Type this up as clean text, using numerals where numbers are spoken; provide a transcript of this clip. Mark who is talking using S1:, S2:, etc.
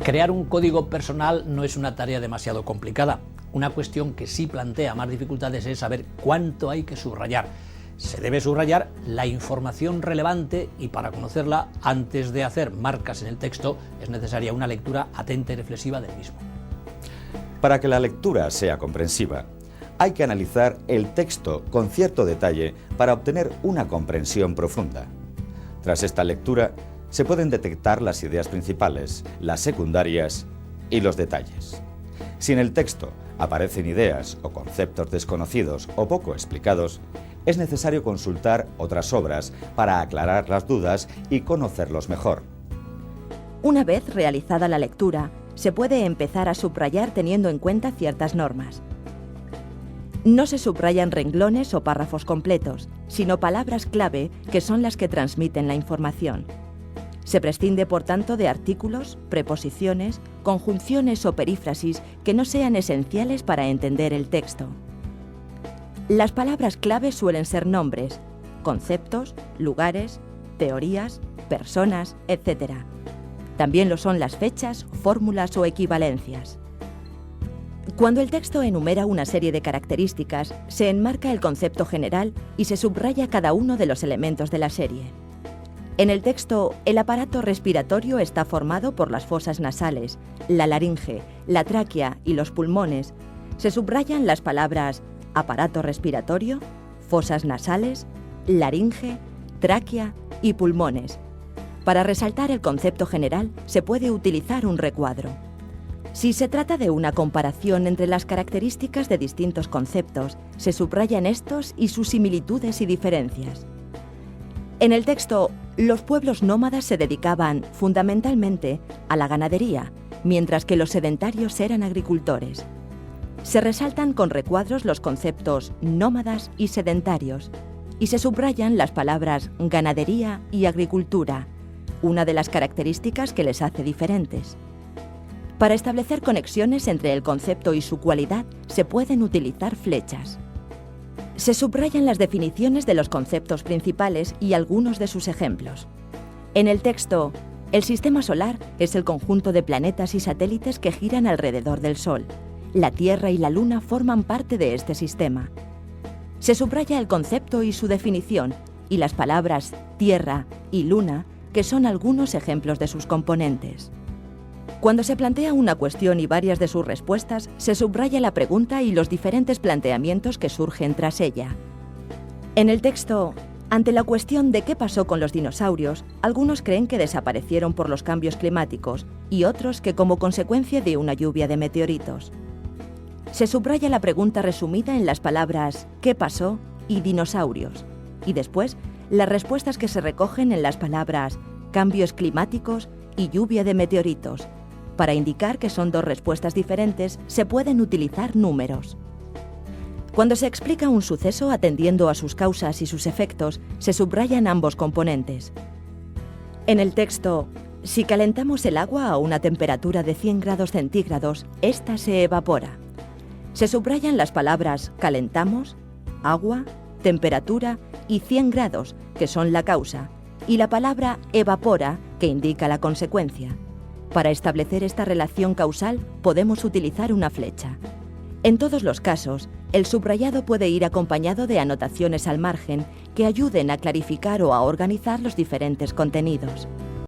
S1: Crear un código personal no es una tarea demasiado complicada. Una cuestión que sí plantea más dificultades es saber cuánto hay que subrayar. Se debe subrayar la información relevante y para conocerla, antes de hacer marcas en el texto, es necesaria una lectura atenta y reflexiva del mismo.
S2: Para que la lectura sea comprensiva, hay que analizar el texto con cierto detalle para obtener una comprensión profunda. Tras esta lectura, se pueden detectar las ideas principales, las secundarias y los detalles. Si en el texto aparecen ideas o conceptos desconocidos o poco explicados, es necesario consultar otras obras para aclarar las dudas y conocerlos mejor.
S3: Una vez realizada la lectura, se puede empezar a subrayar teniendo en cuenta ciertas normas. No se subrayan renglones o párrafos completos, sino palabras clave que son las que transmiten la información. Se prescinde, por tanto, de artículos, preposiciones, conjunciones o perífrasis que no sean esenciales para entender el texto. Las palabras clave suelen ser nombres, conceptos, lugares, teorías, personas, etc. También lo son las fechas, fórmulas o equivalencias. Cuando el texto enumera una serie de características, se enmarca el concepto general y se subraya cada uno de los elementos de la serie. En el texto, el aparato respiratorio está formado por las fosas nasales, la laringe, la tráquea y los pulmones. Se subrayan las palabras aparato respiratorio, fosas nasales, laringe, tráquea y pulmones. Para resaltar el concepto general, se puede utilizar un recuadro. Si se trata de una comparación entre las características de distintos conceptos, se subrayan estos y sus similitudes y diferencias. En el texto, los pueblos nómadas se dedicaban fundamentalmente a la ganadería, mientras que los sedentarios eran agricultores. Se resaltan con recuadros los conceptos nómadas y sedentarios, y se subrayan las palabras ganadería y agricultura, una de las características que les hace diferentes. Para establecer conexiones entre el concepto y su cualidad, se pueden utilizar flechas. Se subrayan las definiciones de los conceptos principales y algunos de sus ejemplos. En el texto, el sistema solar es el conjunto de planetas y satélites que giran alrededor del Sol. La Tierra y la Luna forman parte de este sistema. Se subraya el concepto y su definición, y las palabras Tierra y Luna, que son algunos ejemplos de sus componentes. Cuando se plantea una cuestión y varias de sus respuestas, se subraya la pregunta y los diferentes planteamientos que surgen tras ella. En el texto, ante la cuestión de qué pasó con los dinosaurios, algunos creen que desaparecieron por los cambios climáticos y otros que como consecuencia de una lluvia de meteoritos. Se subraya la pregunta resumida en las palabras ¿qué pasó? Y dinosaurios, y después las respuestas que se recogen en las palabras cambios climáticos y lluvia de meteoritos. Para indicar que son dos respuestas diferentes, se pueden utilizar números. Cuando se explica un suceso atendiendo a sus causas y sus efectos, se subrayan ambos componentes. En el texto, si calentamos el agua a una temperatura de 100 grados centígrados, ésta se evapora. Se subrayan las palabras calentamos, agua, temperatura y 100 grados, que son la causa, y la palabra evapora, que indica la consecuencia. Para establecer esta relación causal, podemos utilizar una flecha. En todos los casos, el subrayado puede ir acompañado de anotaciones al margen que ayuden a clarificar o a organizar los diferentes contenidos.